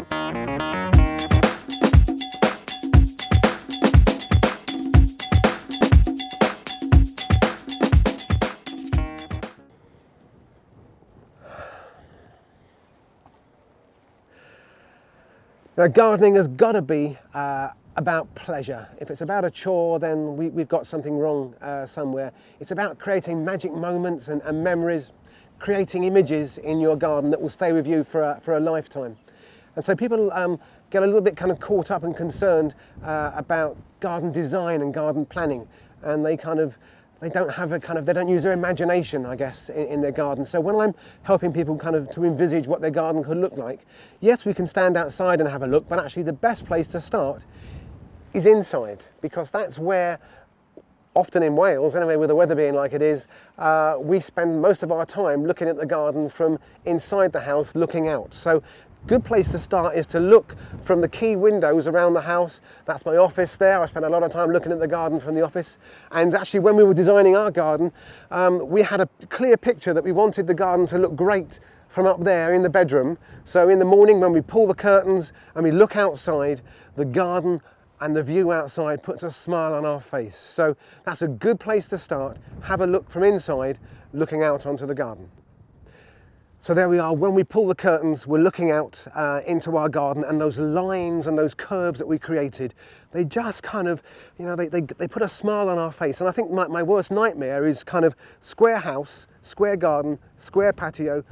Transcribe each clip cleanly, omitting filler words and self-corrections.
Now, gardening has got to be about pleasure. If it's about a chore, then we've got something wrong somewhere. It's about creating magic moments and memories, creating images in your garden that will stay with you for a lifetime. And so people get a little bit kind of caught up and concerned about garden design and garden planning, and they don't use their imagination, I guess, in their garden. So when I'm helping people kind of to envisage what their garden could look like, yes, we can stand outside and have a look, but actually the best place to start is inside, because that's where, often in Wales, anyway, with the weather being like it is, we spend most of our time looking at the garden from inside the house, looking out. So good place to start is to look from the key windows around the house. That's my office there. I spent a lot of time looking at the garden from the office. And actually, when we were designing our garden, we had a clear picture that we wanted the garden to look great from up there in the bedroom. So in the morning, when we pull the curtains and we look outside, the garden and the view outside puts a smile on our face. So that's a good place to start. Have a look from inside, looking out onto the garden. So there we are, when we pull the curtains, we're looking out into our garden, and those lines and those curves that we created, they just kind of, you know, they put a smile on our face. And I think my worst nightmare is kind of square house, square garden, square patio,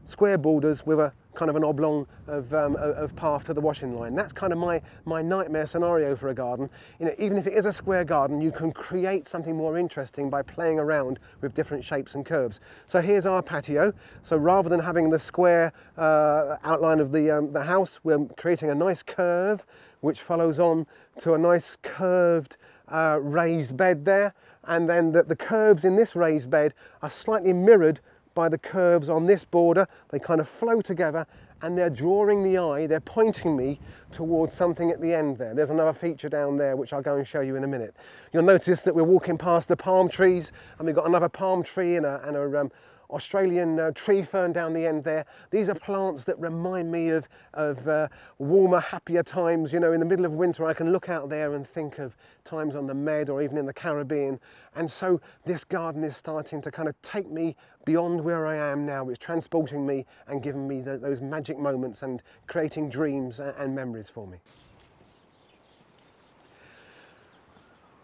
square borders with a kind of an oblong of path to the washing line. That's kind of my nightmare scenario for a garden. You know, even if it is a square garden, you can create something more interesting by playing around with different shapes and curves. So here's our patio. So rather than having the square outline of the house, we're creating a nice curve which follows on to a nice curved raised bed there. And then the curves in this raised bed are slightly mirrored by the curves on this border. They kind of flow together, and they're drawing the eye, they're pointing me towards something at the end there. There's another feature down there which I'll go and show you in a minute. You'll notice that we're walking past the palm trees, and we've got another palm tree and a Australian tree fern down the end there. These are plants that remind me of warmer, happier times. You know, in the middle of winter I can look out there and think of times on the Med or even in the Caribbean. And so this garden is starting to kind of take me beyond where I am now. It's transporting me and giving me those magic moments and creating dreams and memories for me.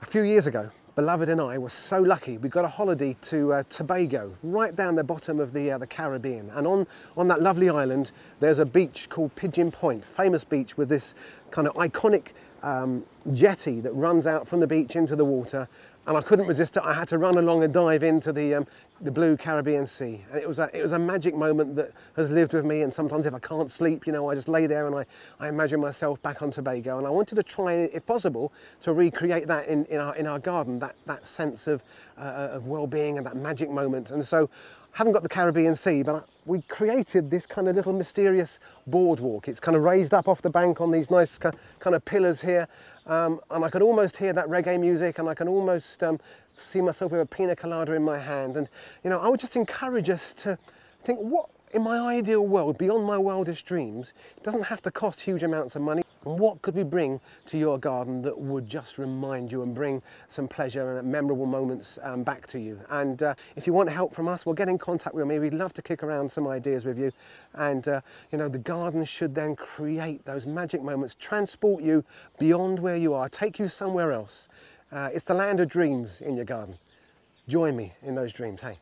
A few years ago, Beloved and I were so lucky. We got a holiday to Tobago, right down the bottom of the Caribbean. And on that lovely island, there's a beach called Pigeon Point, famous beach with this kind of iconic jetty that runs out from the beach into the water. And I couldn't resist it. I had to run along and dive into the blue Caribbean Sea. And it was a magic moment that has lived with me. And sometimes if I can't sleep, you know, I just lay there and I imagine myself back on Tobago. And I wanted to try, if possible, to recreate that in our garden, that sense of well-being and that magic moment. And so I haven't got the Caribbean Sea, but we created this kind of little mysterious boardwalk. It's kind of raised up off the bank on these nice kind of pillars here. And I could almost hear that reggae music, and I can almost see myself with a pina colada in my hand. And, you know, I would just encourage us to think, what, in my ideal world, beyond my wildest dreams, it doesn't have to cost huge amounts of money. And what could we bring to your garden that would just remind you and bring some pleasure and memorable moments back to you? And if you want help from us, well, get in contact with me. We'd love to kick around some ideas with you. And, you know, the garden should then create those magic moments, transport you beyond where you are, take you somewhere else. It's the land of dreams in your garden. Join me in those dreams, hey?